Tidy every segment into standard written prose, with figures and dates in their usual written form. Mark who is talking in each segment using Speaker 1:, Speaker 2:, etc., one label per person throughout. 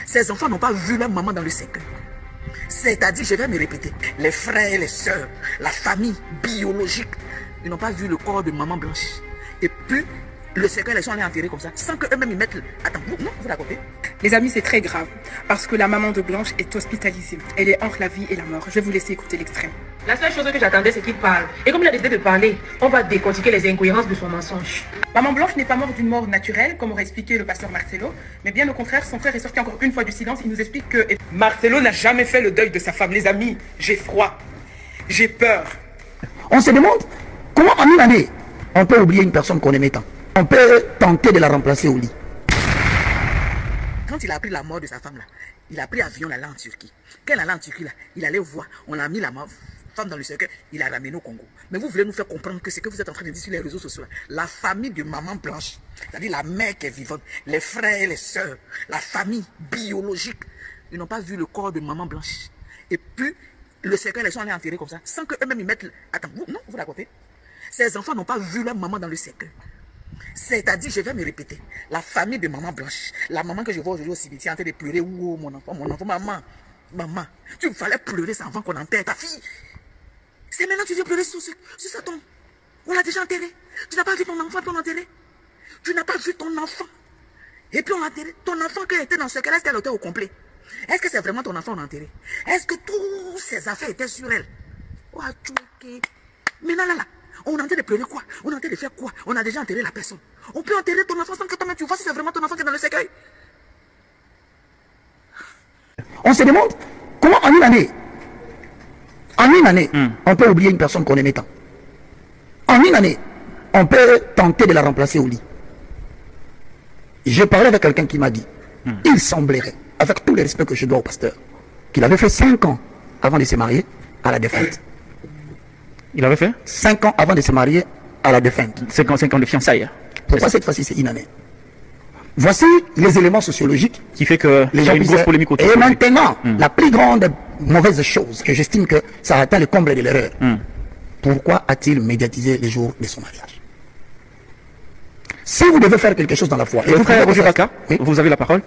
Speaker 1: Ces enfants n'ont pas vu leur maman dans le cercueil. C'est-à-dire, je vais me répéter, les frères et les sœurs, la famille biologique, ils n'ont pas vu le corps de maman blanche. Et puis, le cercueil, ils sont allés enterrer comme ça, sans qu'eux-mêmes ils mettent le... Attends, non, vous racontez?
Speaker 2: Les amis, c'est très grave, parce que la maman de Blanche est hospitalisée. Elle est entre la vie et la mort. Je vais vous laisser écouter l'extrait.
Speaker 3: La seule chose que j'attendais, c'est qu'il parle. Et comme il a décidé de parler, on va décortiquer les incohérences de son mensonge.
Speaker 2: Maman Blanche n'est pas morte d'une mort naturelle, comme aurait expliqué le pasteur Marcelo, mais bien au contraire, son frère est sorti encore une fois du silence. Il nous explique que Marcelo n'a jamais fait le deuil de sa femme. Les amis, j'ai froid, j'ai peur.
Speaker 4: On se demande comment en une année, on peut oublier une personne qu'on aimait tant. On peut tenter de la remplacer au lit.
Speaker 1: Quand il a appris la mort de sa femme là, il a pris avion, il allait en Turquie. Quand il allait en Turquie là, il allait voir, on a mis la femme dans le cercueil, il a ramené au Congo. Mais vous voulez nous faire comprendre que ce que vous êtes en train de dire sur les réseaux sociaux là, la famille de maman blanche, c'est-à-dire la mère qui est vivante, les frères et les sœurs, la famille biologique, ils n'ont pas vu le corps de maman blanche. Et puis, le cercueil, ils sont allés enterrer comme ça, sans qu'eux-mêmes ils mettent le... Attends, non, vous racontez? Ces enfants n'ont pas vu leur maman dans le cercueil. C'est-à-dire, je vais me répéter, la famille de maman blanche, la maman que je vois aujourd'hui au cimetière en train de pleurer, oh mon enfant, maman, tu fallait pleurer ça avant qu'on enterre ta fille. C'est maintenant que tu viens pleurer sur sa tombe. On l'a déjà enterré. Tu n'as pas vu ton enfant puis on l'a enterré. Tu n'as pas vu ton enfant. Et puis on l'a enterré. Ton enfant qui était dans ce cas, est-ce qu'elle était au complet? Est-ce que c'est vraiment ton enfant qu'on a enterré? Est-ce que toutes ces affaires étaient sur elle? Oh, maintenant là, on est en train de pleurer quoi? On est en train de faire quoi? On a déjà enterré la personne. On peut enterrer ton enfant sans que toi-même tu vois si c'est vraiment ton enfant qui est dans le cercueil.
Speaker 4: On se demande comment en une année, on peut oublier une personne qu'on aimait tant. En une année, on peut tenter de la remplacer au lit. J'ai parlé avec quelqu'un qui m'a dit, il semblerait, avec tout le respect que je dois au pasteur, qu'il avait fait 5 ans avant de se marier à la défunte.
Speaker 5: Il avait fait
Speaker 4: 5 ans avant de se marier à la défunte.
Speaker 5: 5 ans de fiançailles.
Speaker 4: Pourquoi cette fois-ci c'est une année? Voici les éléments sociologiques
Speaker 5: qui fait que
Speaker 4: les gens
Speaker 5: une grosse polémique autour.
Speaker 4: Et maintenant, la plus grande mauvaise chose, que j'estime que ça atteint le comble de l'erreur. Pourquoi a-t-il médiatisé les jours de son mariage? Si vous devez faire quelque chose dans la foi...
Speaker 5: Le frère Roger Baka, oui, vous avez la parole.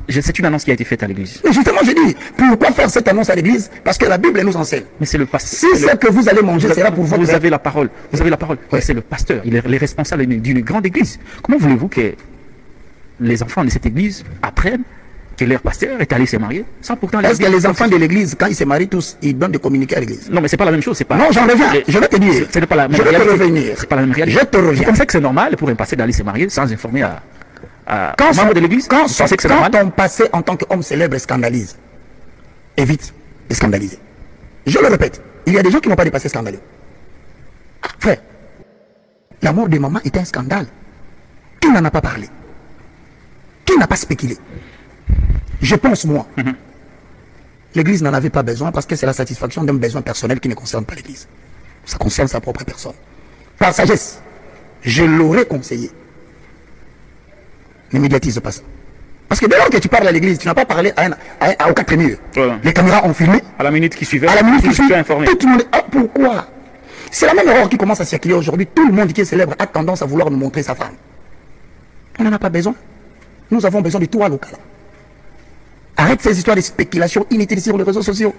Speaker 5: C'est une annonce qui a été faite à l'église.
Speaker 4: Mais justement, je dis, pourquoi faire cette annonce à l'église? Parce que la Bible nous enseigne.
Speaker 5: Mais c'est le pasteur.
Speaker 4: Si ce que vous allez manger sera pour votre...
Speaker 5: Vous avez la parole. Vous avez la parole. Oui. C'est le pasteur. Il est les responsables d'une grande église. Comment voulez-vous que les enfants de cette église apprennent que leur pasteur est allé se marier sans pourtant...
Speaker 4: Est-ce que les enfants de l'église, quand ils se marient tous, ils donnent des communiqués à l'église?
Speaker 5: Non, mais c'est pas la même chose. C'est pas...
Speaker 4: Non, j'en reviens. Je vais te dire.
Speaker 5: Ce n'est pas la même
Speaker 4: réalité. Je vais te revenir.
Speaker 5: C'est pas la même réalité.
Speaker 4: Je te reviens.
Speaker 5: Vous pensez que c'est normal pour un pasteur d'aller se marier sans informer à
Speaker 4: quand
Speaker 5: membre de l'église?
Speaker 4: Quand ton passé en tant qu'homme célèbre scandalise, évite de scandaliser. Je le répète, il y a des gens qui n'ont pas de passé scandaleux. Frère, la mort de maman est un scandale. Qui n'en a pas parlé? Qui n'a pas spéculé? Je pense, moi, l'église n'en avait pas besoin parce que c'est la satisfaction d'un besoin personnel qui ne concerne pas l'église. Ça concerne sa propre personne. Par sagesse, je l'aurais conseillé. Ne médiatise pas ça. Parce que dès lors que tu parles à l'église, tu n'as pas parlé aux 4 murs. Les caméras ont filmé.
Speaker 5: À la minute qui suivait,
Speaker 4: à la minute qui suivait,
Speaker 5: informé.
Speaker 4: Tout le monde... Ah, pourquoi? C'est la même erreur qui commence à circuler aujourd'hui. Tout le monde qui est célèbre a tendance à vouloir nous montrer sa femme. On n'en a pas besoin. Nous avons besoin de toi, local. Arrête ces histoires de spéculation inutiles sur les réseaux sociaux.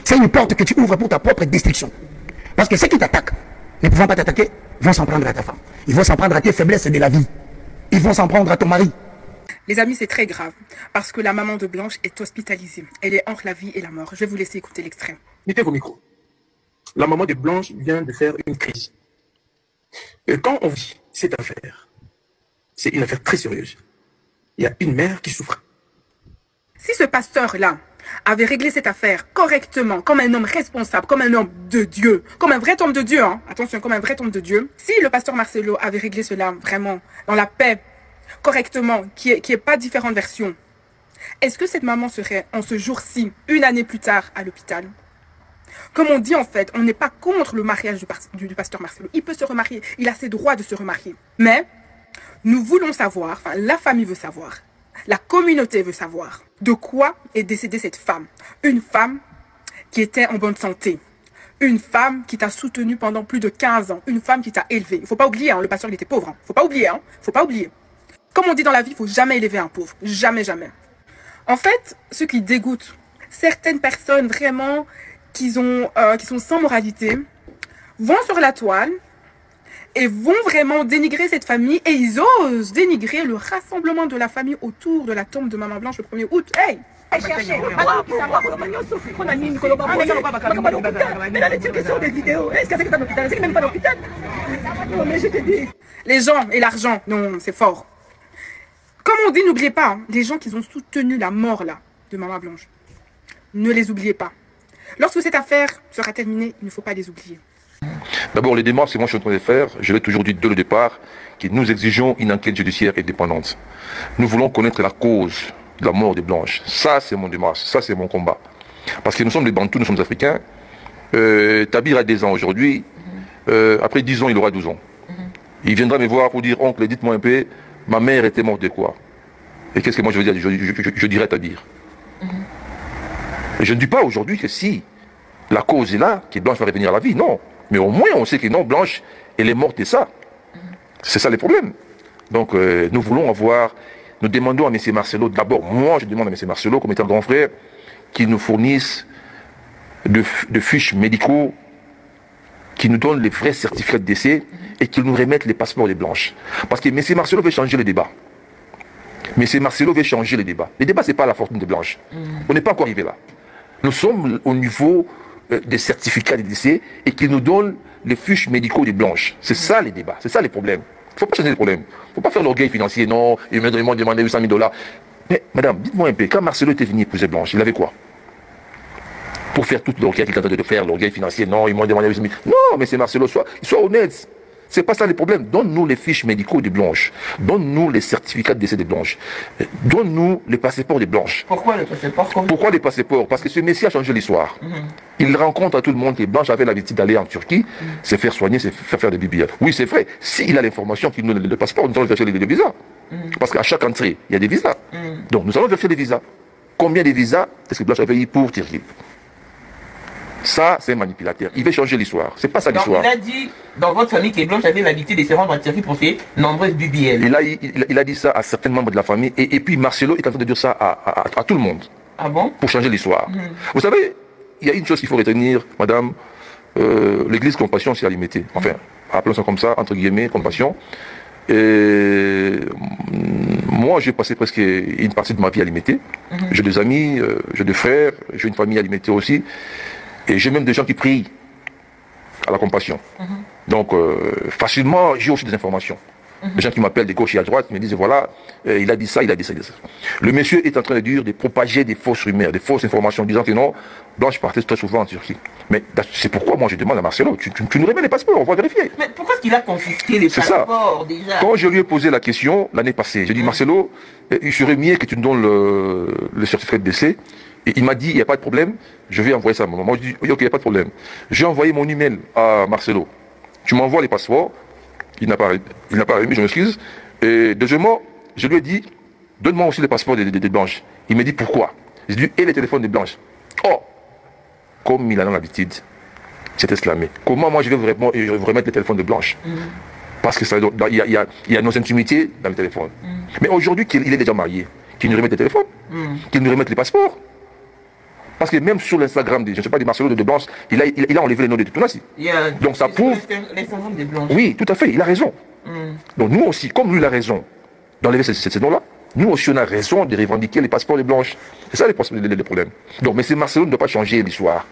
Speaker 4: C'est une porte que tu ouvres pour ta propre destruction. Parce que ceux qui t'attaquent, ne pouvant pas t'attaquer, vont s'en prendre à ta femme. Ils vont s'en prendre à tes faiblesses de la vie. Ils vont s'en prendre à ton mari.
Speaker 2: Les amis, c'est très grave, parce que la maman de Blanche est hospitalisée. Elle est entre la vie et la mort. Je vais vous laisser écouter l'extrait.
Speaker 6: Mettez vos micros. La maman de Blanche vient de faire une crise. Et quand on vit cette affaire, c'est une affaire très sérieuse. Il y a une mère qui souffre.
Speaker 2: Si ce pasteur-là avait réglé cette affaire correctement, comme un homme responsable, comme un homme de Dieu, comme un vrai homme de Dieu, hein, attention, comme un vrai homme de Dieu, si le pasteur Marcelo avait réglé cela vraiment dans la paix, correctement, qui est pas différentes versions, est-ce que cette maman serait en ce jour-ci, une année plus tard, à l'hôpital? Comme on dit en fait, on n'est pas contre le mariage du pasteur Marcelo. Il peut se remarier, il a ses droits de se remarier. Mais nous voulons savoir, enfin la famille veut savoir, la communauté veut savoir de quoi est décédée cette femme. Une femme qui était en bonne santé. Une femme qui t'a soutenu pendant plus de 15 ans. Une femme qui t'a élevé. Il ne faut pas oublier, hein, le pasteur il était pauvre. Il ne faut pas oublier. Faut pas oublier. Comme on dit dans la vie, il ne faut jamais élever un pauvre. Jamais, jamais. En fait, ce qui dégoûte certaines personnes vraiment qui sont sans moralité vont sur la toile et vont vraiment dénigrer cette famille et ils osent dénigrer le rassemblement de la famille autour de la tombe de Maman Blanche le 1er août. Hey! Les gens et l'argent, non, c'est fort. Comme on dit, n'oubliez pas, hein, les gens qui ont soutenu la mort là de Maman Blanche, ne les oubliez pas. Lorsque cette affaire sera terminée, il ne faut pas les oublier.
Speaker 7: D'abord, les démarches que moi je suis en train de faire, je l'ai toujours dit dès le départ, que nous exigeons une enquête judiciaire indépendante. Nous voulons connaître la cause de la mort de Blanche. Ça, c'est mon démarche, ça, c'est mon combat. Parce que nous sommes des Bantous, nous sommes africains. Tabir a 10 ans aujourd'hui. Après 10 ans, il aura 12 ans. Il viendra me voir pour dire, oncle, dites-moi un peu, ma mère était morte de quoi? Et qu'est-ce que moi je veux dire? Je dirais à Tabir. Et je ne dis pas aujourd'hui que si la cause est là, que Blanche va revenir à la vie, non. Mais au moins, on sait que non, Blanche, elle est morte de ça. C'est ça le problème. Donc, nous voulons avoir... Nous demandons à M. Marcelo, d'abord, moi, je demande à M. Marcelo, comme étant grand frère, qu'il nous fournisse de fiches médicaux, qu'il nous donne les vrais certificats de décès et qu'il nous remette les passeports de Blanche. Parce que M. Marcelo veut changer le débat. M. Marcelo veut changer le débat. Le débat, ce n'est pas la fortune de Blanche. On n'est pas encore arrivé là. Nous sommes au niveau des certificats de décès et qu'il nous donne les fiches médicaux de Blanche. C'est ça les débats, c'est ça les problèmes. Il ne faut pas changer les problèmes. Il ne faut pas faire l'orgueil financier, non, il m'a demandé 800 000 $. Mais madame, dites-moi un peu, quand Marcelo était venu épouser Blanche, il avait quoi? Pour faire tout l'orgueil qu'il tentait de faire, l'orgueil financier, non, ils m'ont demandé 800 000 $. Non, mais c'est Marcelo, sois honnête. C'est pas ça le problème. Donne-nous les fiches médicaux de Blanche. Donne-nous les certificats de décès de Blanche. Donne-nous les passeports de Blanche.
Speaker 3: Pourquoi les passeports?
Speaker 7: Pourquoi les passeports? Parce que ce messie a changé l'histoire. Il rencontre à tout le monde que Blanche avait l'habitude d'aller en Turquie, se faire soigner, se faire des BBL. Oui, c'est vrai. S'il a l'information qu'il nous donne le passeport, nous allons verser les visas. Parce qu'à chaque entrée, il y a des visas. Donc nous allons verser des visas. Combien de visas est-ce que Blanche avait eu pour Turquie? Ça, c'est un manipulateur. Il veut changer l'histoire. C'est pas ça l'histoire.
Speaker 3: Il a dit dans votre famille que Blanche avait l'habitude de se rendre en Turquie pour ses nombreuses BBL.
Speaker 7: Il a dit ça à certains membres de la famille. Et puis Marcelo est en train de dire ça à tout le monde.
Speaker 3: Ah bon?
Speaker 7: Pour changer l'histoire. Vous savez, il y a une chose qu'il faut retenir, madame. L'église Compassion, c'est à limiter. Enfin, appelons ça comme ça, entre guillemets, Compassion. Et moi, j'ai passé presque une partie de ma vie à limiter. J'ai des amis, j'ai des frères, j'ai une famille à limiter aussi. Et j'ai même des gens qui prient à la Compassion. Donc, facilement, j'ai aussi des informations. Des gens qui m'appellent de gauche et à droite me disent, voilà, il a dit ça, il a dit ça, il a dit ça. Le monsieur est en train de dire, de propager des fausses rumeurs, des fausses informations, disant que non, Blanche partait très souvent en Turquie. Mais c'est pourquoi moi je demande à Marcelo, tu nous remets les passeports, on va vérifier.
Speaker 3: Mais pourquoi est-ce qu'il a confisqué les passeports déjà?
Speaker 7: Quand je lui ai posé la question l'année passée, j'ai dit, Marcelo, il serait mieux que tu nous donnes le certificat de décès. Et il m'a dit, il n'y a pas de problème, je vais envoyer ça à maman. Moi, je dis, oui, ok, il n'y a pas de problème. J'ai envoyé mon email à Marcelo. Tu m'envoies les passeports. Il n'a pas remis, je m'excuse. Et deuxièmement, je lui ai dit, donne-moi aussi les passeports des Blanches. Il m'a dit, pourquoi? J'ai dit, et les téléphones des Blanches. Oh, comme il a l'habitude, c'est exclamé. Comment moi je vais vraiment remettre les téléphones de Blanche? Parce que il y a nos intimités dans le téléphone. Mais aujourd'hui, qu'il est déjà marié, qu'il nous remette les téléphones, qu'il nous remette les passeports. Parce que même sur l'Instagram, je ne sais pas, des Marcelo de Blanche, il a enlevé les noms de Toutonassi. Donc ça prouve...
Speaker 3: L'Instagram de Blanche.
Speaker 7: Oui, tout à fait, il a raison. Donc nous aussi, comme lui il a raison d'enlever ces noms-là, nous aussi on a raison de revendiquer les passeports de Blanche. C'est ça les problèmes. Donc M. Marcelo ne doit pas changer l'histoire.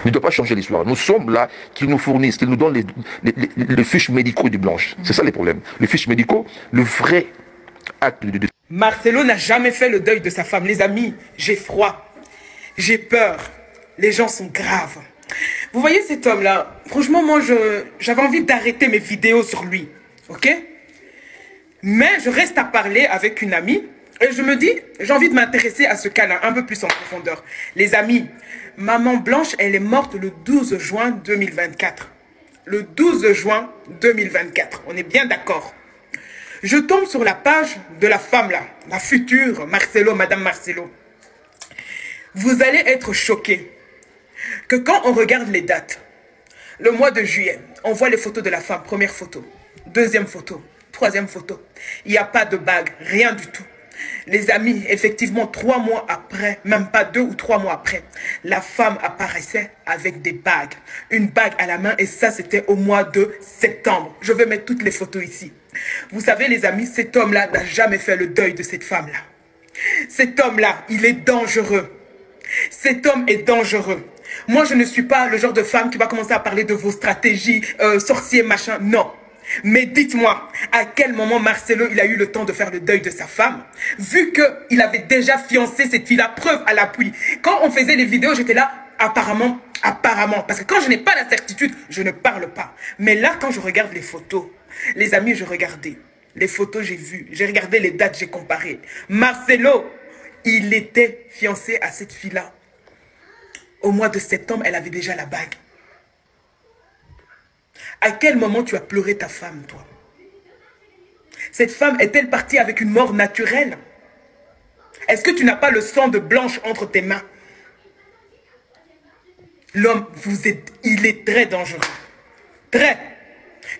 Speaker 7: Il ne doit pas changer l'histoire. Nous sommes là, qu'ils nous fournissent, qu'ils nous donnent les fiches médicaux de Blanche. C'est ça les problèmes. Les fiches médicaux, le vrai acte de...
Speaker 2: Marcelo n'a jamais fait le deuil de sa femme. Les amis, j'ai froid. J'ai peur. Les gens sont graves. Vous voyez cet homme-là? Franchement, moi, j'avais envie d'arrêter mes vidéos sur lui. Ok? Mais je reste à parler avec une amie. Et je me dis, j'ai envie de m'intéresser à ce cas-là un peu plus en profondeur. Les amis, Maman Blanche, elle est morte le 12 juin 2024. Le 12 juin 2024. On est bien d'accord. Je tombe sur la page de la femme là, la future Marcelo, Madame Marcelo. Vous allez être choqués que quand on regarde les dates, le mois de juillet, on voit les photos de la femme, première photo, deuxième photo, troisième photo. Il n'y a pas de bague, rien du tout. Les amis, effectivement, 3 mois après, même pas 2 ou 3 mois après, la femme apparaissait avec des bagues. Une bague à la main, et ça, c'était au mois de septembre. Je vais mettre toutes les photos ici. Vous savez, les amis, cet homme-là n'a jamais fait le deuil de cette femme-là. Cet homme-là, il est dangereux. Cet homme est dangereux. Moi, je ne suis pas le genre de femme qui va commencer à parler de vos stratégies, sorciers, machin. Non. Mais dites-moi, à quel moment Marcelo, il a eu le temps de faire le deuil de sa femme? Vu qu'il avait déjà fiancé cette fille-là, preuve à l'appui. Quand on faisait les vidéos, j'étais là, apparemment. Parce que quand je n'ai pas la certitude, je ne parle pas. Mais là, quand je regarde les photos, les amis, je regardais. Les photos, j'ai vu. J'ai regardé les dates, j'ai comparé. Marcelo, il était fiancé à cette fille-là. Au mois de septembre, elle avait déjà la bague. À quel moment tu as pleuré ta femme, toi? Cette femme est-elle partie avec une mort naturelle? Est-ce que tu n'as pas le sang de Blanche entre tes mains? L'homme, il est très dangereux. Très.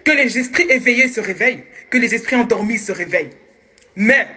Speaker 2: Que les esprits éveillés se réveillent, que les esprits endormis se réveillent. Mais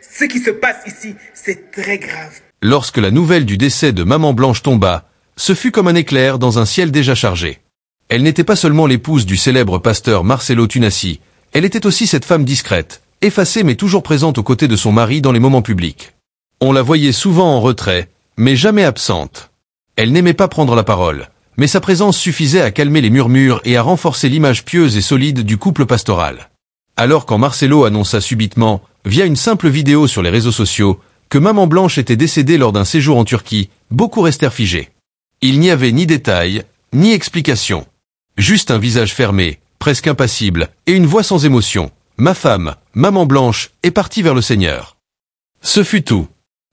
Speaker 2: ce qui se passe ici, c'est très grave.
Speaker 8: Lorsque la nouvelle du décès de Maman Blanche tomba, ce fut comme un éclair dans un ciel déjà chargé. Elle n'était pas seulement l'épouse du célèbre pasteur Marcelo Tunasi, elle était aussi cette femme discrète, effacée mais toujours présente aux côtés de son mari dans les moments publics. On la voyait souvent en retrait, mais jamais absente. Elle n'aimait pas prendre la parole, mais sa présence suffisait à calmer les murmures et à renforcer l'image pieuse et solide du couple pastoral. Alors quand Marcelo annonça subitement, via une simple vidéo sur les réseaux sociaux, que Maman Blanche était décédée lors d'un séjour en Turquie, beaucoup restèrent figés. Il n'y avait ni détails, ni explication. Juste un visage fermé, presque impassible, et une voix sans émotion. Ma femme, Maman Blanche, est partie vers le Seigneur. Ce fut tout.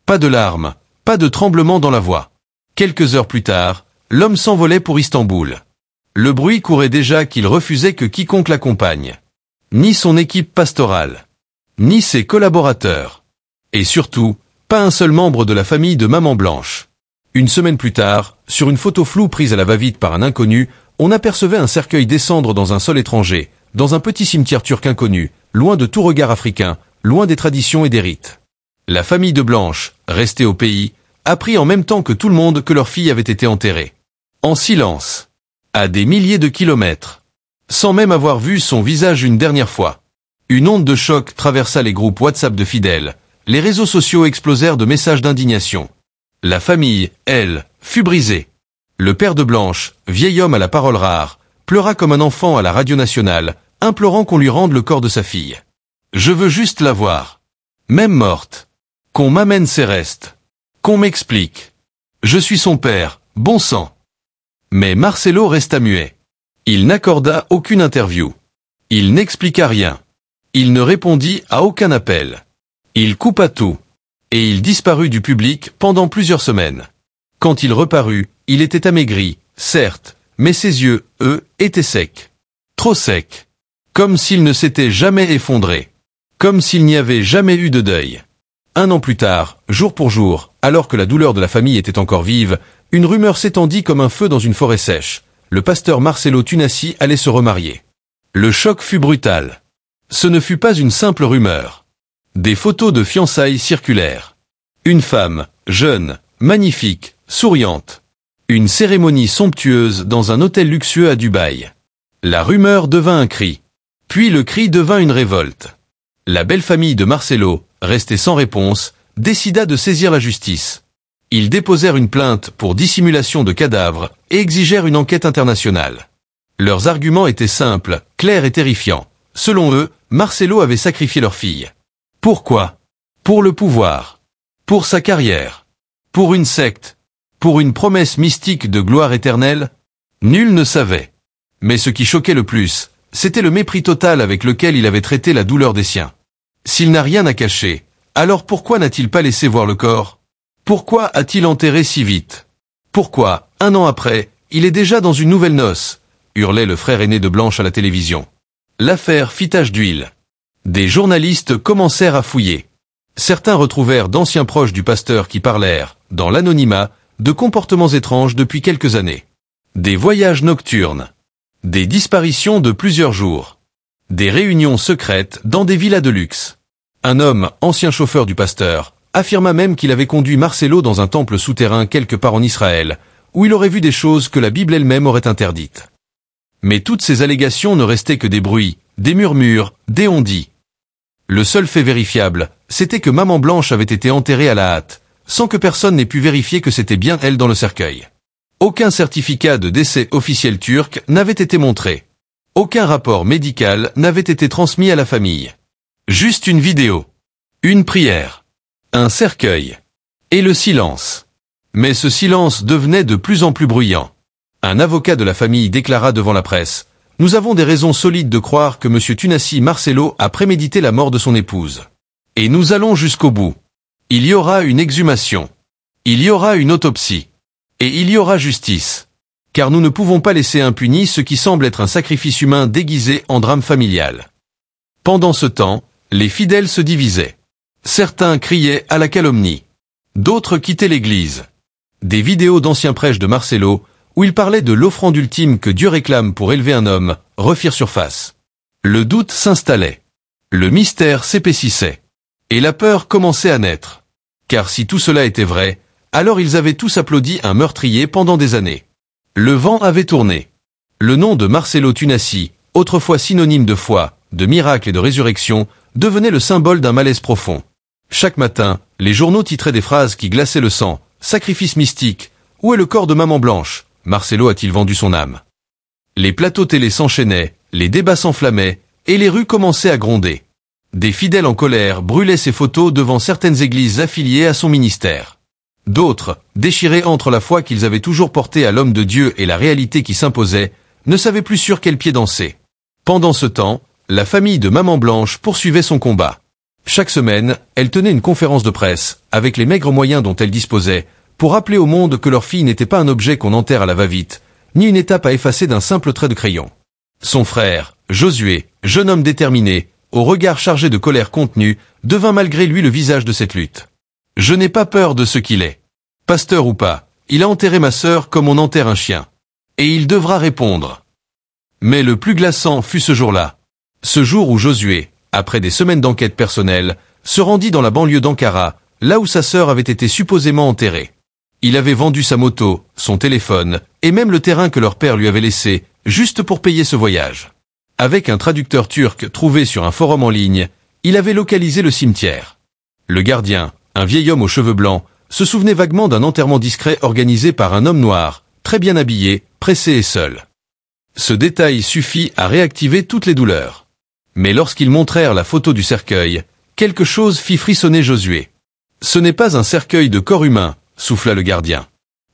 Speaker 8: Pas de larmes, pas de tremblement dans la voix. Quelques heures plus tard, l'homme s'envolait pour Istanbul. Le bruit courait déjà qu'il refusait que quiconque l'accompagne. Ni son équipe pastorale, ni ses collaborateurs. Et surtout, pas un seul membre de la famille de Maman Blanche. Une semaine plus tard, sur une photo floue prise à la va-vite par un inconnu, on apercevait un cercueil descendre dans un sol étranger, dans un petit cimetière turc inconnu, loin de tout regard africain, loin des traditions et des rites. La famille de Blanche, restée au pays, apprit en même temps que tout le monde que leur fille avait été enterrée. En silence. À des milliers de kilomètres. Sans même avoir vu son visage une dernière fois. Une onde de choc traversa les groupes WhatsApp de fidèles. Les réseaux sociaux explosèrent de messages d'indignation. La famille, elle, fut brisée. Le père de Blanche, vieil homme à la parole rare, pleura comme un enfant à la radio nationale, implorant qu'on lui rende le corps de sa fille. Je veux juste la voir. Même morte. Qu'on m'amène ses restes. Qu'on m'explique. Je suis son père, bon sang. Mais Marcelo resta muet. Il n'accorda aucune interview. Il n'expliqua rien. Il ne répondit à aucun appel. Il coupa tout. Et il disparut du public pendant plusieurs semaines. Quand il reparut, il était amaigri, certes, mais ses yeux, eux, étaient secs. Trop secs. Comme s'il ne s'était jamais effondré. Comme s'il n'y avait jamais eu de deuil. 1 an plus tard, jour pour jour, alors que la douleur de la famille était encore vive, une rumeur s'étendit comme un feu dans une forêt sèche. Le pasteur Marcelo Tunasi allait se remarier. Le choc fut brutal. Ce ne fut pas une simple rumeur. Des photos de fiançailles circulèrent. Une femme, jeune, magnifique, souriante. Une cérémonie somptueuse dans un hôtel luxueux à Dubaï. La rumeur devint un cri. Puis le cri devint une révolte. La belle famille de Marcelo, restée sans réponse, décida de saisir la justice. Ils déposèrent une plainte pour dissimulation de cadavres et exigèrent une enquête internationale. Leurs arguments étaient simples, clairs et terrifiants. Selon eux, Marcelo avait sacrifié leur fille. Pourquoi? Pour le pouvoir. Pour sa carrière. Pour une secte. Pour une promesse mystique de gloire éternelle? Nul ne savait. Mais ce qui choquait le plus, c'était le mépris total avec lequel il avait traité la douleur des siens. S'il n'a rien à cacher, alors pourquoi n'a-t-il pas laissé voir le corps? Pourquoi a-t-il enterré si vite? Pourquoi, 1 an après, il est déjà dans une nouvelle noce? Hurlait le frère aîné de Blanche à la télévision. L'affaire fit tache d'huile. Des journalistes commencèrent à fouiller. Certains retrouvèrent d'anciens proches du pasteur qui parlèrent, dans l'anonymat, de comportements étranges depuis quelques années. Des voyages nocturnes. Des disparitions de plusieurs jours. Des réunions secrètes dans des villas de luxe. Un homme, ancien chauffeur du pasteur, affirma même qu'il avait conduit Marcelo dans un temple souterrain quelque part en Israël, où il aurait vu des choses que la Bible elle-même aurait interdites. Mais toutes ces allégations ne restaient que des bruits, des murmures, des on-dit. Le seul fait vérifiable, c'était que Maman Blanche avait été enterrée à la hâte, sans que personne n'ait pu vérifier que c'était bien elle dans le cercueil. Aucun certificat de décès officiel turc n'avait été montré. Aucun rapport médical n'avait été transmis à la famille. Juste une vidéo, une prière, un cercueil, et le silence. Mais ce silence devenait de plus en plus bruyant. Un avocat de la famille déclara devant la presse: « Nous avons des raisons solides de croire que M. Tunasi Marcelo a prémédité la mort de son épouse. Et nous allons jusqu'au bout. Il y aura une exhumation. Il y aura une autopsie. Et il y aura justice. Car nous ne pouvons pas laisser impuni ce qui semble être un sacrifice humain déguisé en drame familial. » Pendant ce temps, les fidèles se divisaient. Certains criaient à la calomnie. D'autres quittaient l'église. Des vidéos d'anciens prêches de Marcelo, où il parlait de l'offrande ultime que Dieu réclame pour élever un homme, refirent surface. Le doute s'installait. Le mystère s'épaississait. Et la peur commençait à naître. Car si tout cela était vrai, alors ils avaient tous applaudi un meurtrier pendant des années. Le vent avait tourné. Le nom de Marcelo Tunasi, autrefois synonyme de foi, de miracle et de résurrection, devenait le symbole d'un malaise profond. Chaque matin, les journaux titraient des phrases qui glaçaient le sang. Sacrifice mystique. Où est le corps de Maman Blanche? Marcelo a-t-il vendu son âme? Les plateaux télé s'enchaînaient, les débats s'enflammaient, et les rues commençaient à gronder. Des fidèles en colère brûlaient ses photos devant certaines églises affiliées à son ministère. D'autres, déchirés entre la foi qu'ils avaient toujours portée à l'homme de Dieu et la réalité qui s'imposait, ne savaient plus sur quel pied danser. Pendant ce temps, la famille de Maman Blanche poursuivait son combat. Chaque semaine, elle tenait une conférence de presse, avec les maigres moyens dont elle disposait, pour rappeler au monde que leur fille n'était pas un objet qu'on enterre à la va-vite, ni une étape à effacer d'un simple trait de crayon. Son frère, Josué, jeune homme déterminé, au regard chargé de colère contenue, devint malgré lui le visage de cette lutte. « Je n'ai pas peur de ce qu'il est. Pasteur ou pas, il a enterré ma sœur comme on enterre un chien. Et il devra répondre. » Mais le plus glaçant fut ce jour-là. Ce jour où Josué, après des semaines d'enquête personnelle, se rendit dans la banlieue d'Ankara, là où sa sœur avait été supposément enterrée. Il avait vendu sa moto, son téléphone, et même le terrain que leur père lui avait laissé, juste pour payer ce voyage. Avec un traducteur turc trouvé sur un forum en ligne, il avait localisé le cimetière. Le gardien, un vieil homme aux cheveux blancs, se souvenait vaguement d'un enterrement discret organisé par un homme noir, très bien habillé, pressé et seul. Ce détail suffit à réactiver toutes les douleurs. Mais lorsqu'ils montrèrent la photo du cercueil, quelque chose fit frissonner Josué. Ce n'est pas un cercueil de corps humain, souffla le gardien.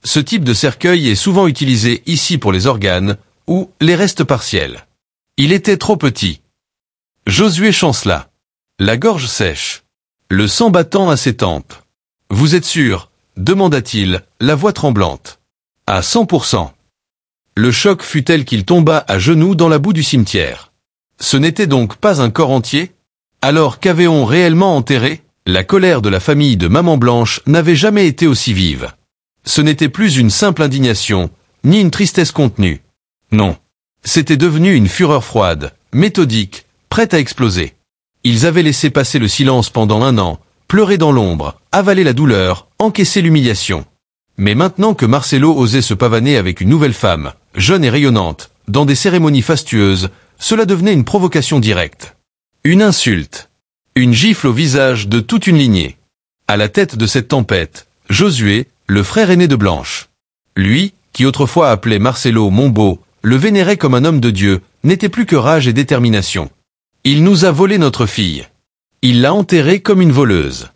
Speaker 8: Ce type de cercueil est souvent utilisé ici pour les organes, ou les restes partiels. Il était trop petit. Josué chancela. La gorge sèche. Le sang battant à ses tempes. « Vous êtes sûr ?» demanda-t-il, la voix tremblante. « À 100%. » Le choc fut tel qu'il tomba à genoux dans la boue du cimetière. Ce n'était donc pas un corps entier? Alors qu'avait-on réellement enterré? La colère de la famille de Maman Blanche n'avait jamais été aussi vive. Ce n'était plus une simple indignation, ni une tristesse contenue. Non. C'était devenu une fureur froide, méthodique, prête à exploser. Ils avaient laissé passer le silence pendant 1 an, pleuré dans l'ombre, avalé la douleur, encaissé l'humiliation. Mais maintenant que Marcelo osait se pavaner avec une nouvelle femme, jeune et rayonnante, dans des cérémonies fastueuses, cela devenait une provocation directe. Une insulte. Une gifle au visage de toute une lignée. À la tête de cette tempête, Josué, le frère aîné de Blanche. Lui, qui autrefois appelait Marcelo Monbeau, le vénérait comme un homme de Dieu, n'était plus que rage et détermination. Il nous a volé notre fille. Il l'a enterrée comme une voleuse.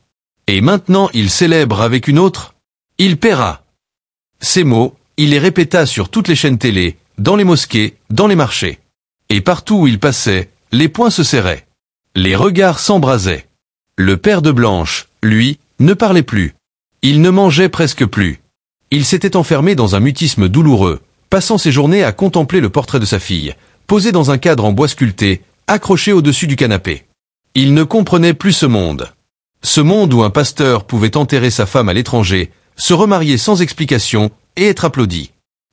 Speaker 8: Et maintenant il célèbre avec une autre? Il paiera. Ces mots, il les répéta sur toutes les chaînes télé, dans les mosquées, dans les marchés. Et partout où il passait, les poings se serraient. Les regards s'embrasaient. Le père de Blanche, lui, ne parlait plus. Il ne mangeait presque plus. Il s'était enfermé dans un mutisme douloureux, passant ses journées à contempler le portrait de sa fille, posé dans un cadre en bois sculpté, accroché au-dessus du canapé. Il ne comprenait plus ce monde. Ce monde où un pasteur pouvait enterrer sa femme à l'étranger, se remarier sans explication et être applaudi.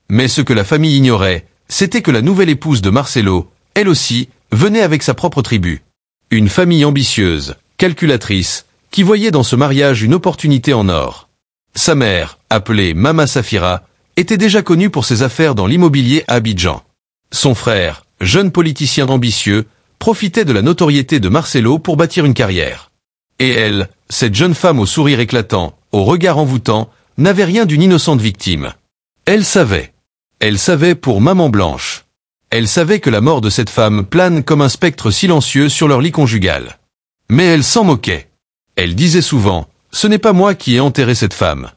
Speaker 8: Mais ce que la famille ignorait, c'était que la nouvelle épouse de Marcelo, elle aussi, venait avec sa propre tribu. Une famille ambitieuse, calculatrice, qui voyait dans ce mariage une opportunité en or. Sa mère, appelée Mama Safira, était déjà connue pour ses affaires dans l'immobilier à Abidjan. Son frère, jeune politicien ambitieux, profitait de la notoriété de Marcelo pour bâtir une carrière. Et elle, cette jeune femme au sourire éclatant, au regard envoûtant, n'avait rien d'une innocente victime. Elle savait pour Maman Blanche. Elle savait que la mort de cette femme plane comme un spectre silencieux sur leur lit conjugal. Mais elle s'en moquait. Elle disait souvent, « Ce n'est pas moi qui ai enterré cette femme.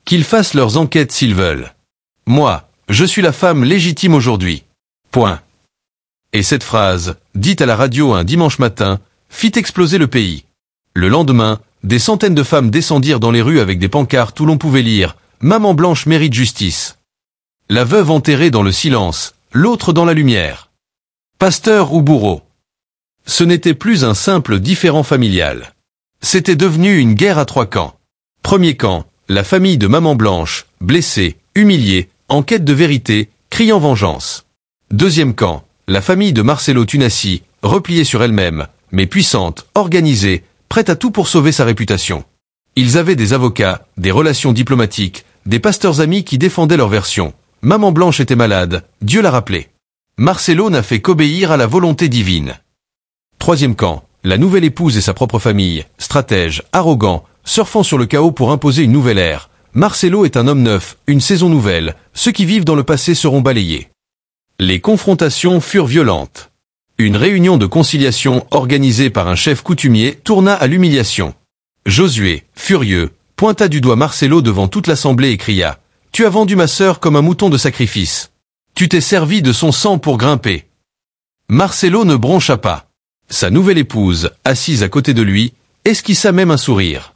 Speaker 8: Qu'ils fassent leurs enquêtes s'ils veulent. Moi, je suis la femme légitime aujourd'hui. Point. » Et cette phrase, dite à la radio un dimanche matin, fit exploser le pays. Le lendemain, des centaines de femmes descendirent dans les rues avec des pancartes où l'on pouvait lire « Maman Blanche mérite justice ». La veuve enterrée dans le silence, l'autre dans la lumière. Pasteur ou bourreau. Ce n'était plus un simple différend familial. C'était devenu une guerre à 3 camps. Premier camp, la famille de Maman Blanche, blessée, humiliée, en quête de vérité, criant vengeance. Deuxième camp, la famille de Marcelo Tunassi, repliée sur elle-même, mais puissante, organisée, prête à tout pour sauver sa réputation. Ils avaient des avocats, des relations diplomatiques, des pasteurs amis qui défendaient leur version. Maman Blanche était malade, Dieu l'a rappelé. Marcelo n'a fait qu'obéir à la volonté divine. Troisième camp, la nouvelle épouse et sa propre famille, stratège, arrogant, surfant sur le chaos pour imposer une nouvelle ère. Marcelo est un homme neuf, une saison nouvelle, ceux qui vivent dans le passé seront balayés. Les confrontations furent violentes. Une réunion de conciliation organisée par un chef coutumier tourna à l'humiliation. Josué, furieux, pointa du doigt Marcelo devant toute l'assemblée et cria « Tu as vendu ma sœur comme un mouton de sacrifice. Tu t'es servi de son sang pour grimper. » Marcelo ne broncha pas. Sa nouvelle épouse, assise à côté de lui, esquissa même un sourire.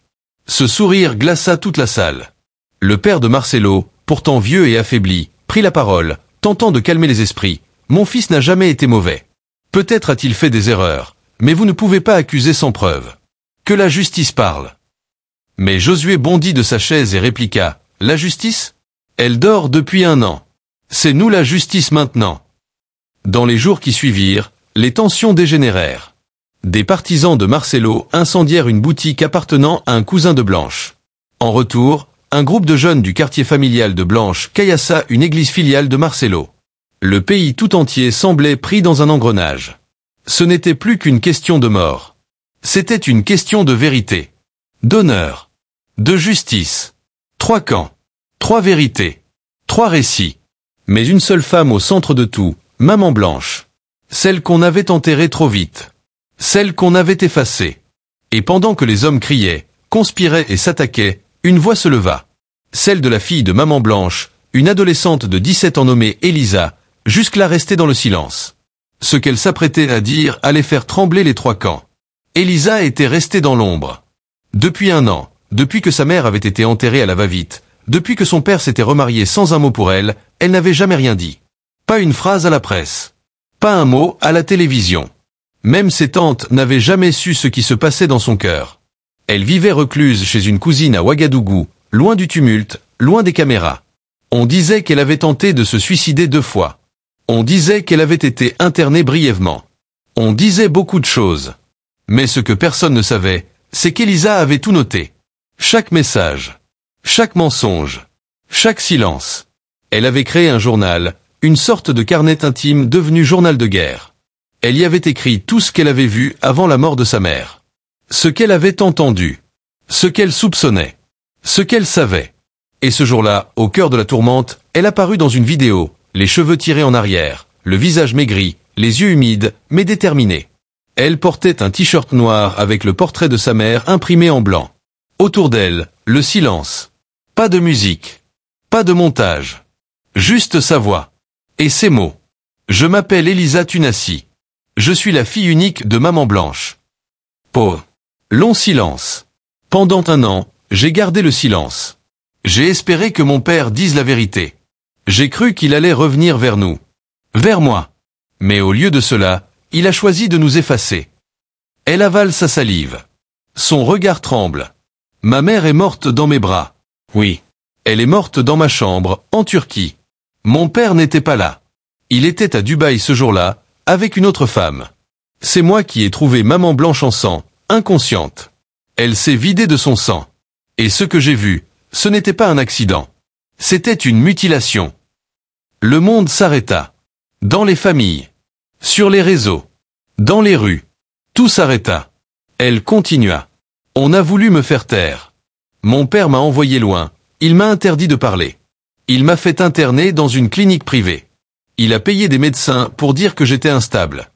Speaker 8: Ce sourire glaça toute la salle. Le père de Marcelo, pourtant vieux et affaibli, prit la parole, tentant de calmer les esprits. « Mon fils n'a jamais été mauvais. Peut-être a-t-il fait des erreurs, mais vous ne pouvez pas accuser sans preuve. Que la justice parle. » Mais Josué bondit de sa chaise et répliqua « La justice ? Elle dort depuis 1 an. C'est nous la justice maintenant. » Dans les jours qui suivirent, les tensions dégénérèrent. Des partisans de Marcelo incendièrent une boutique appartenant à un cousin de Blanche. En retour, un groupe de jeunes du quartier familial de Blanche caillassa une église filiale de Marcelo. Le pays tout entier semblait pris dans un engrenage. Ce n'était plus qu'une question de mort. C'était une question de vérité, d'honneur, de justice. 3 camps, 3 vérités, 3 récits. Mais une seule femme au centre de tout, Maman Blanche. Celle qu'on avait enterrée trop vite. Celle qu'on avait effacée. Et pendant que les hommes criaient, conspiraient et s'attaquaient, une voix se leva. Celle de la fille de Maman Blanche, une adolescente de 17 ans nommée Elisa, jusque-là restée dans le silence. Ce qu'elle s'apprêtait à dire allait faire trembler les 3 camps. Elisa était restée dans l'ombre. Depuis 1 an, depuis que sa mère avait été enterrée à la va-vite, depuis que son père s'était remarié sans un mot pour elle, elle n'avait jamais rien dit. Pas une phrase à la presse. Pas un mot à la télévision. Même ses tantes n'avaient jamais su ce qui se passait dans son cœur. Elle vivait recluse chez une cousine à Ouagadougou, loin du tumulte, loin des caméras. On disait qu'elle avait tenté de se suicider 2 fois. On disait qu'elle avait été internée brièvement. On disait beaucoup de choses. Mais ce que personne ne savait, c'est qu'Elisa avait tout noté. Chaque message, chaque mensonge, chaque silence. Elle avait créé un journal, une sorte de carnet intime devenu journal de guerre. Elle y avait écrit tout ce qu'elle avait vu avant la mort de sa mère. Ce qu'elle avait entendu. Ce qu'elle soupçonnait. Ce qu'elle savait. Et ce jour-là, au cœur de la tourmente, elle apparut dans une vidéo, les cheveux tirés en arrière, le visage maigri, les yeux humides, mais déterminés. Elle portait un t-shirt noir avec le portrait de sa mère imprimé en blanc. Autour d'elle, le silence. Pas de musique. Pas de montage. Juste sa voix. Et ces mots. Je m'appelle Elisa Tunassi. Je suis la fille unique de Maman Blanche. Pause. Long silence. Pendant 1 an, j'ai gardé le silence. J'ai espéré que mon père dise la vérité. J'ai cru qu'il allait revenir vers nous. Vers moi. Mais au lieu de cela, il a choisi de nous effacer. Elle avale sa salive. Son regard tremble. Ma mère est morte dans mes bras. Oui. Elle est morte dans ma chambre, en Turquie. Mon père n'était pas là. Il était à Dubaï ce jour-là, avec une autre femme. C'est moi qui ai trouvé Maman Blanche en sang, inconsciente. Elle s'est vidée de son sang. Et ce que j'ai vu, ce n'était pas un accident. C'était une mutilation. Le monde s'arrêta. Dans les familles. Sur les réseaux. Dans les rues. Tout s'arrêta. Elle continua. On a voulu me faire taire. Mon père m'a envoyé loin. Il m'a interdit de parler. Il m'a fait interner dans une clinique privée. Il a payé des médecins pour dire que j'étais instable.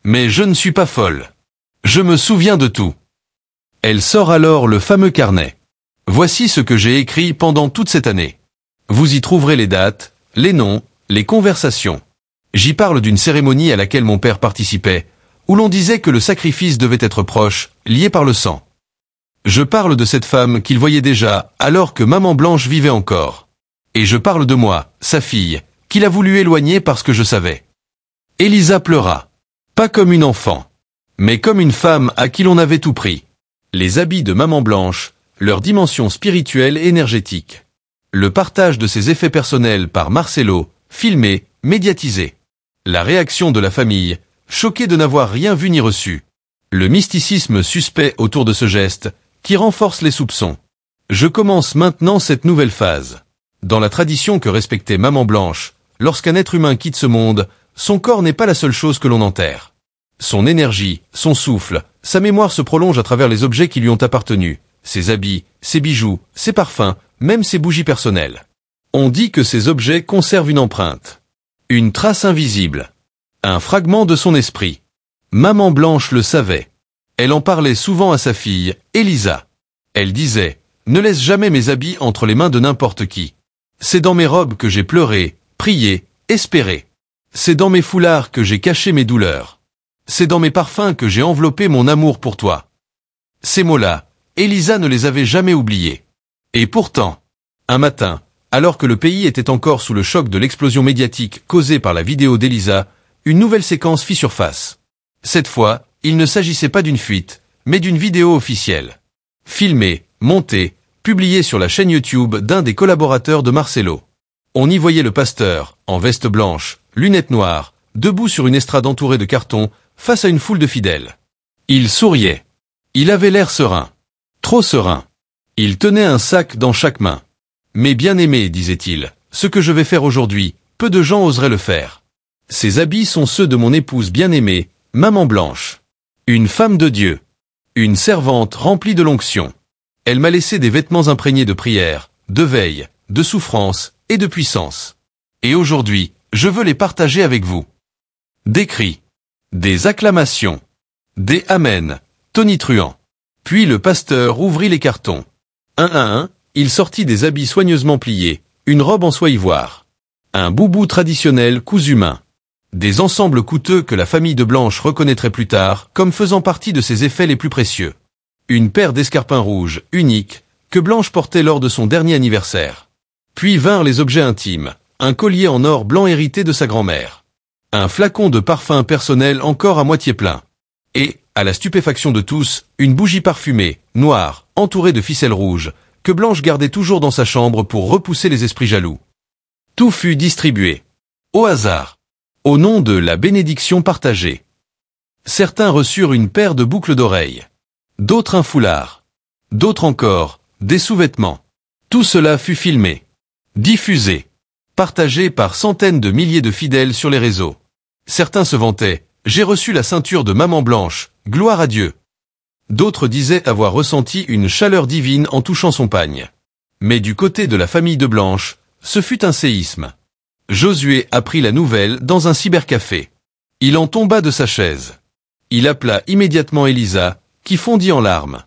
Speaker 8: Mais je ne suis pas folle. Je me souviens de tout. Elle sort alors le fameux carnet. Voici ce que j'ai écrit pendant toute cette année. Vous y trouverez les dates, les noms, les conversations. J'y parle d'une cérémonie à laquelle mon père participait, où l'on disait que le sacrifice devait être proche, lié par le sang. Je parle de cette femme qu'il voyait déjà alors que Maman Blanche vivait encore. Et je parle de moi, sa fille, qu'il a voulu éloigner parce que je savais. Elisa pleura. Pas comme une enfant, mais comme une femme à qui l'on avait tout pris. Les habits de Maman Blanche, leur dimension spirituelle et énergétique. Le partage de ses effets personnels par Marcelo, filmé, médiatisé. La réaction de la famille, choquée de n'avoir rien vu ni reçu. Le mysticisme suspect autour de ce geste, qui renforce les soupçons. Je commence maintenant cette nouvelle phase. Dans la tradition que respectait Maman Blanche, lorsqu'un être humain quitte ce monde, son corps n'est pas la seule chose que l'on enterre. Son énergie, son souffle, sa mémoire se prolonge à travers les objets qui lui ont appartenu, ses habits, ses bijoux, ses parfums, même ses bougies personnelles. On dit que ces objets conservent une empreinte. Une trace invisible. Un fragment de son esprit. Maman Blanche le savait. Elle en parlait souvent à sa fille, Elisa. Elle disait, « Ne laisse jamais mes habits entre les mains de n'importe qui. C'est dans mes robes que j'ai pleuré, prié, espéré. C'est dans mes foulards que j'ai caché mes douleurs. C'est dans mes parfums que j'ai enveloppé mon amour pour toi. » Ces mots-là, Elisa ne les avait jamais oubliés. Et pourtant, un matin, alors que le pays était encore sous le choc de l'explosion médiatique causée par la vidéo d'Elisa, une nouvelle séquence fit surface. Cette fois, il ne s'agissait pas d'une fuite, mais d'une vidéo officielle. Filmée, montée, publiée sur la chaîne YouTube d'un des collaborateurs de Marcelo. On y voyait le pasteur, en veste blanche, lunettes noires, debout sur une estrade entourée de cartons, face à une foule de fidèles. Il souriait. Il avait l'air serein. Trop serein. Il tenait un sac dans chaque main. « Mes bien-aimés, disait-il, ce que je vais faire aujourd'hui, peu de gens oseraient le faire. Ces habits sont ceux de mon épouse bien-aimée, Maman Blanche. Une femme de Dieu. Une servante remplie de l'onction. Elle m'a laissé des vêtements imprégnés de prière, de veille, de souffrance et de puissance. Et aujourd'hui, je veux les partager avec vous. » Des cris. Des acclamations. Des amen, tonitruants. Puis le pasteur ouvrit les cartons. Un à un, il sortit des habits soigneusement pliés, une robe en soie ivoire. Un boubou traditionnel cousu main. Des ensembles coûteux que la famille de Blanche reconnaîtrait plus tard comme faisant partie de ses effets les plus précieux. Une paire d'escarpins rouges, uniques, que Blanche portait lors de son dernier anniversaire. Puis vinrent les objets intimes, un collier en or blanc hérité de sa grand-mère. Un flacon de parfum personnel encore à moitié plein. Et, à la stupéfaction de tous, une bougie parfumée, noire, entourée de ficelles rouges, que Blanche gardait toujours dans sa chambre pour repousser les esprits jaloux. Tout fut distribué. Au hasard. Au nom de la bénédiction partagée. Certains reçurent une paire de boucles d'oreilles. D'autres un foulard. D'autres encore, des sous-vêtements. Tout cela fut filmé. Diffusé. Partagé par centaines de milliers de fidèles sur les réseaux. Certains se vantaient. J'ai reçu la ceinture de Maman Blanche, gloire à Dieu. D'autres disaient avoir ressenti une chaleur divine en touchant son pagne. Mais du côté de la famille de Blanche, ce fut un séisme. Josué apprit la nouvelle dans un cybercafé. Il en tomba de sa chaise. Il appela immédiatement Elisa, qui fondit en larmes.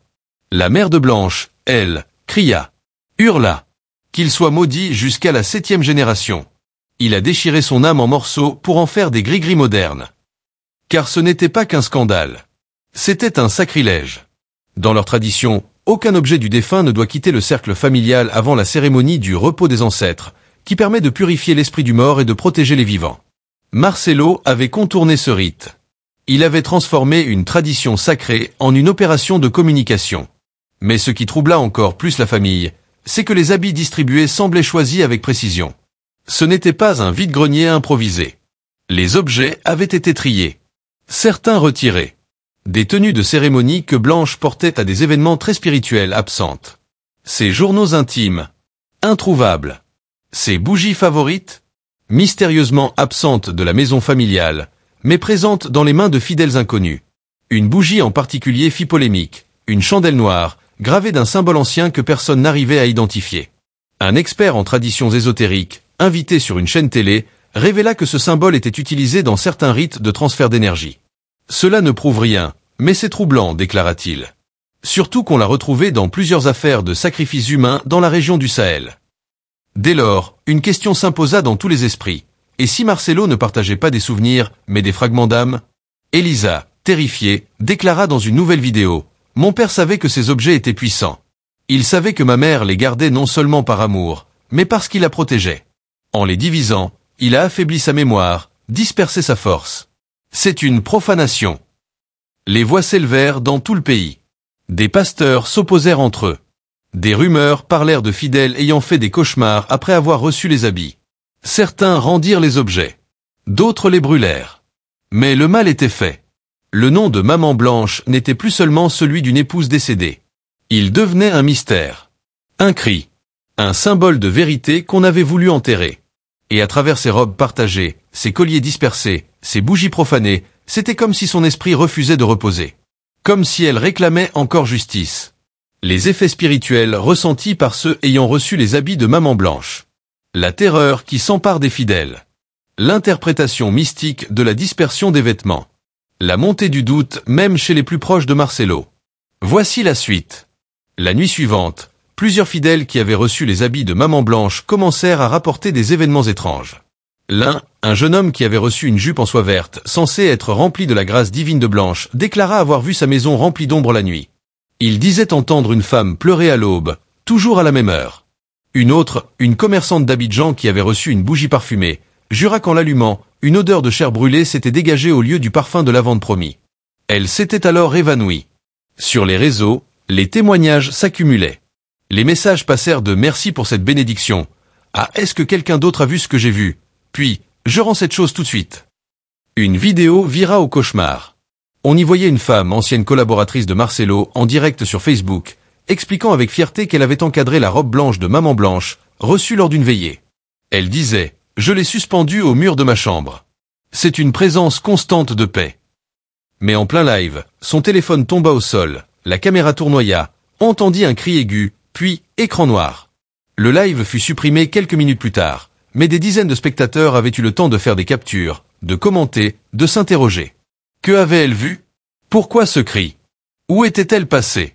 Speaker 8: La mère de Blanche, elle, cria, hurla, qu'il soit maudit jusqu'à la 7e génération. Il a déchiré son âme en morceaux pour en faire des gris-gris modernes. Car ce n'était pas qu'un scandale. C'était un sacrilège. Dans leur tradition, aucun objet du défunt ne doit quitter le cercle familial avant la cérémonie du repos des ancêtres, qui permet de purifier l'esprit du mort et de protéger les vivants. Marcelo avait contourné ce rite. Il avait transformé une tradition sacrée en une opération de communication. Mais ce qui troubla encore plus la famille, c'est que les habits distribués semblaient choisis avec précision. Ce n'était pas un vide-grenier improvisé. Les objets avaient été triés. Certains retirés. Des tenues de cérémonie que Blanche portait à des événements très spirituels absentes. Ses journaux intimes, introuvables. Ses bougies favorites, mystérieusement absentes de la maison familiale, mais présentes dans les mains de fidèles inconnus. Une bougie en particulier fit polémique, une chandelle noire, gravée d'un symbole ancien que personne n'arrivait à identifier. Un expert en traditions ésotériques, invité sur une chaîne télé, révéla que ce symbole était utilisé dans certains rites de transfert d'énergie. Cela ne prouve rien, mais c'est troublant, déclara-t-il. Surtout qu'on l'a retrouvé dans plusieurs affaires de sacrifices humains dans la région du Sahel. Dès lors, une question s'imposa dans tous les esprits. Et si Marcelo ne partageait pas des souvenirs, mais des fragments d'âme? Elisa, terrifiée, déclara dans une nouvelle vidéo. Mon père savait que ces objets étaient puissants. Il savait que ma mère les gardait non seulement par amour, mais parce qu'il la protégeait. En les divisant, il a affaibli sa mémoire, dispersé sa force. C'est une profanation. Les voix s'élevèrent dans tout le pays. Des pasteurs s'opposèrent entre eux. Des rumeurs parlèrent de fidèles ayant fait des cauchemars après avoir reçu les habits. Certains rendirent les objets. D'autres les brûlèrent. Mais le mal était fait. Le nom de Maman Blanche n'était plus seulement celui d'une épouse décédée. Il devenait un mystère. Un cri. Un symbole de vérité qu'on avait voulu enterrer. Et à travers ses robes partagées, ses colliers dispersés, ses bougies profanées, c'était comme si son esprit refusait de reposer. Comme si elle réclamait encore justice. Les effets spirituels ressentis par ceux ayant reçu les habits de Maman Blanche. La terreur qui s'empare des fidèles. L'interprétation mystique de la dispersion des vêtements. La montée du doute même chez les plus proches de Marcelo. Voici la suite. La nuit suivante, plusieurs fidèles qui avaient reçu les habits de Maman Blanche commencèrent à rapporter des événements étranges. L'un, un jeune homme qui avait reçu une jupe en soie verte, censée être remplie de la grâce divine de Blanche, déclara avoir vu sa maison remplie d'ombre la nuit. Il disait entendre une femme pleurer à l'aube, toujours à la même heure. Une autre, une commerçante d'Abidjan qui avait reçu une bougie parfumée, jura qu'en l'allumant, une odeur de chair brûlée s'était dégagée au lieu du parfum de lavande promis. Elle s'était alors évanouie. Sur les réseaux, les témoignages s'accumulaient. Les messages passèrent de « merci pour cette bénédiction » à « est-ce que quelqu'un d'autre a vu ce que j'ai vu ?» puis « je rends cette chose tout de suite ». Une vidéo vira au cauchemar. On y voyait une femme, ancienne collaboratrice de Marcelo, en direct sur Facebook, expliquant avec fierté qu'elle avait encadré la robe blanche de Maman Blanche, reçue lors d'une veillée. Elle disait « je l'ai suspendue au mur de ma chambre. C'est une présence constante de paix. » Mais en plein live, son téléphone tomba au sol, la caméra tournoya, on entendit un cri aigu, puis écran noir. Le live fut supprimé quelques minutes plus tard, mais des dizaines de spectateurs avaient eu le temps de faire des captures, de commenter, de s'interroger. Que avait-elle vu? Pourquoi ce cri? Où était-elle passée?